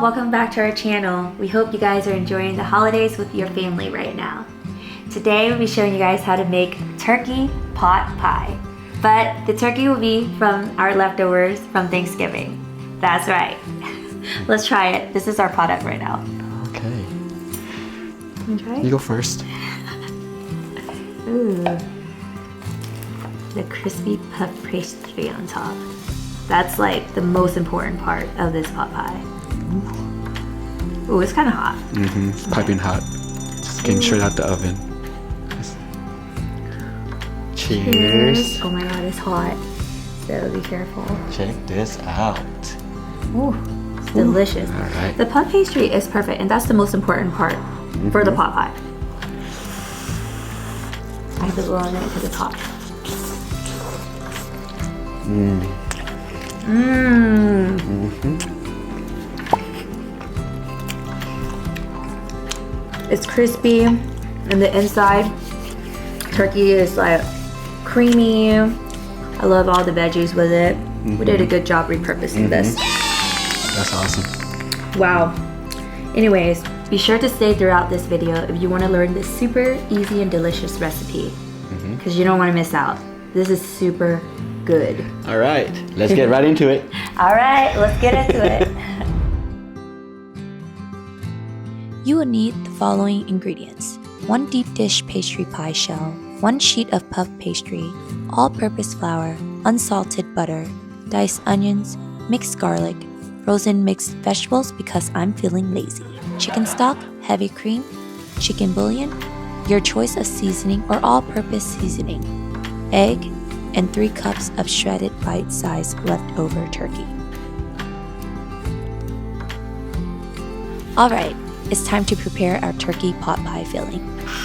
welcome back to our channel. We hope you guys are enjoying the holidays with your family right now. Today we'll be showing you guys how to make turkey pot pie. But the turkey will be from our leftovers from Thanksgiving. That's right. Let's try it. This is our product right now. Okay. You try it? You go first. Ooh. The crispy puff pastry on top. That's like the most important part of this pot pie. Ooh, it's kind of hot. Mm-hmm. It's piping hot. Just getting straight out the oven. Cheers. Oh my god, it's hot. So be careful. Check this out. Ooh, it's delicious. All right. The puff pastry is perfect, and that's the most important part for the pot pie. I have to blow it to the top. It's crispy, and the inside turkey is like creamy. I love all the veggies with it. We did a good job repurposing this. That's awesome. Wow. Anyways, be sure to stay throughout this video if you want to learn this super easy and delicious recipe, because you don't want to miss out. This is super good. All right, let's get right into it. All right, let's get into it. You will need the following ingredients: 1 deep dish pastry pie shell, 1 sheet of puff pastry, all-purpose flour, unsalted butter, diced onions, mixed garlic, frozen mixed vegetables because I'm feeling lazy, chicken stock, heavy cream, chicken bouillon, your choice of seasoning or all-purpose seasoning, egg, and 3 cups of shredded bite-sized leftover turkey. Alright, it's time to prepare our turkey pot pie filling.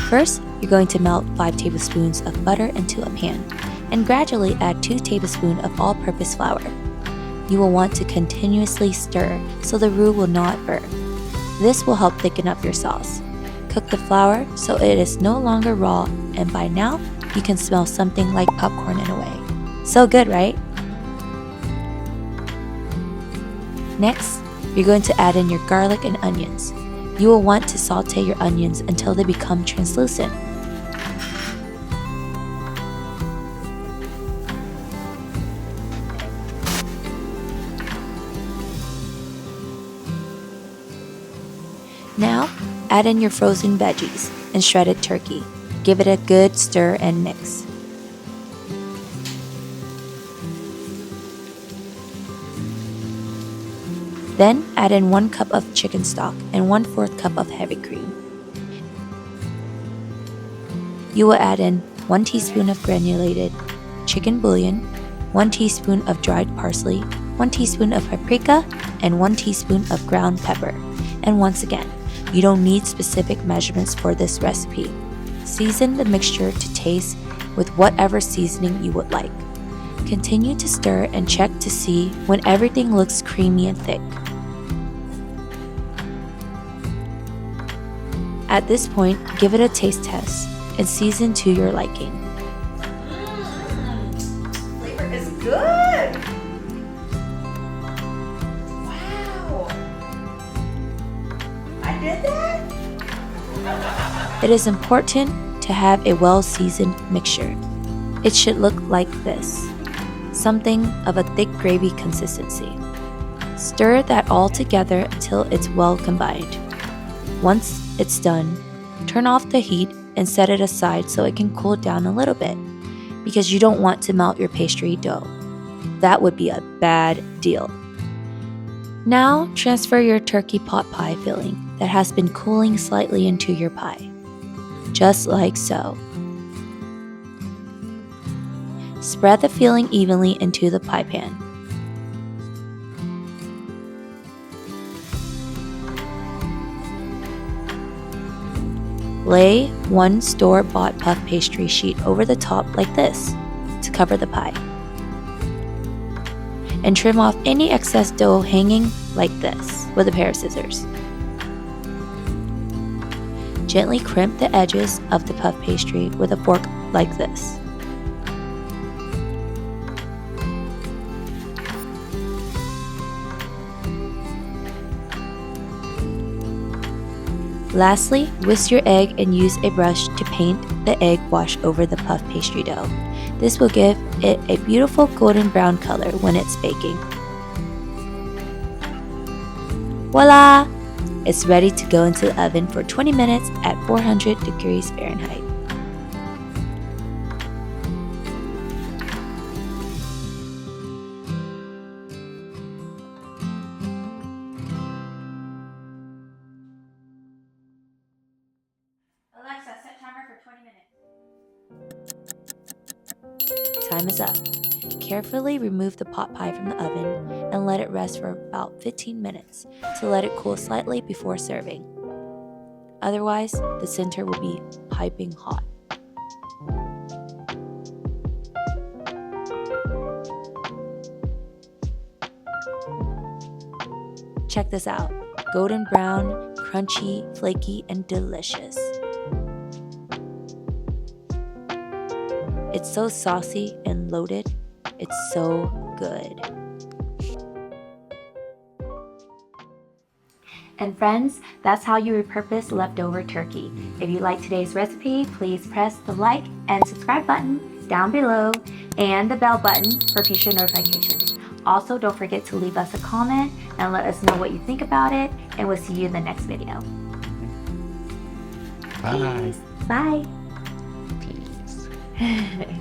First, you're going to melt 5 tablespoons of butter into a pan and gradually add 2 tablespoons of all-purpose flour. You will want to continuously stir so the roux will not burn. This will help thicken up your sauce. Cook the flour so it is no longer raw, and by now, you can smell something like popcorn in a way. So good, right? Next, you're going to add in your garlic and onions. You will want to saute your onions until they become translucent. Now, add in your frozen veggies and shredded turkey. Give it a good stir and mix. Then add in 1 cup of chicken stock and 1/4 cup of heavy cream. You will add in 1 teaspoon of granulated chicken bouillon, 1 teaspoon of dried parsley, 1 teaspoon of paprika, and 1 teaspoon of ground pepper. And once again, you don't need specific measurements for this recipe. Season the mixture to taste with whatever seasoning you would like. Continue to stir and check to see when everything looks creamy and thick. At this point, give it a taste test and season to your liking. Flavor is good. Wow. I did that? It is important to have a well-seasoned mixture. It should look like this, something of a thick gravy consistency. Stir that all together until it's well combined. Once it's done, turn off the heat and set it aside so it can cool down a little bit, because you don't want to melt your pastry dough. That would be a bad deal. Now transfer your turkey pot pie filling that has been cooling slightly into your pie. Just like so. Spread the filling evenly into the pie pan. Lay 1 store-bought puff pastry sheet over the top like this to cover the pie. And trim off any excess dough hanging like this with a pair of scissors. Gently crimp the edges of the puff pastry with a fork like this. Lastly, whisk your egg and use a brush to paint the egg wash over the puff pastry dough. This will give it a beautiful golden brown color when it's baking. Voila! It's ready to go into the oven for 20 minutes at 400 degrees Fahrenheit. Alexa, set timer for 20 minutes. Time is up. Carefully remove the pot pie from the oven and let it rest for about 15 minutes to let it cool slightly before serving. Otherwise, the center will be piping hot. Check this out. Golden brown, crunchy, flaky, and delicious. It's so saucy and loaded. It's so good. And friends, that's how you repurpose leftover turkey. If you like today's recipe, please press the like and subscribe button down below and the bell button for future notifications. Also, don't forget to leave us a comment and let us know what you think about it, and we'll see you in the next video. Bye. Bye. Peace.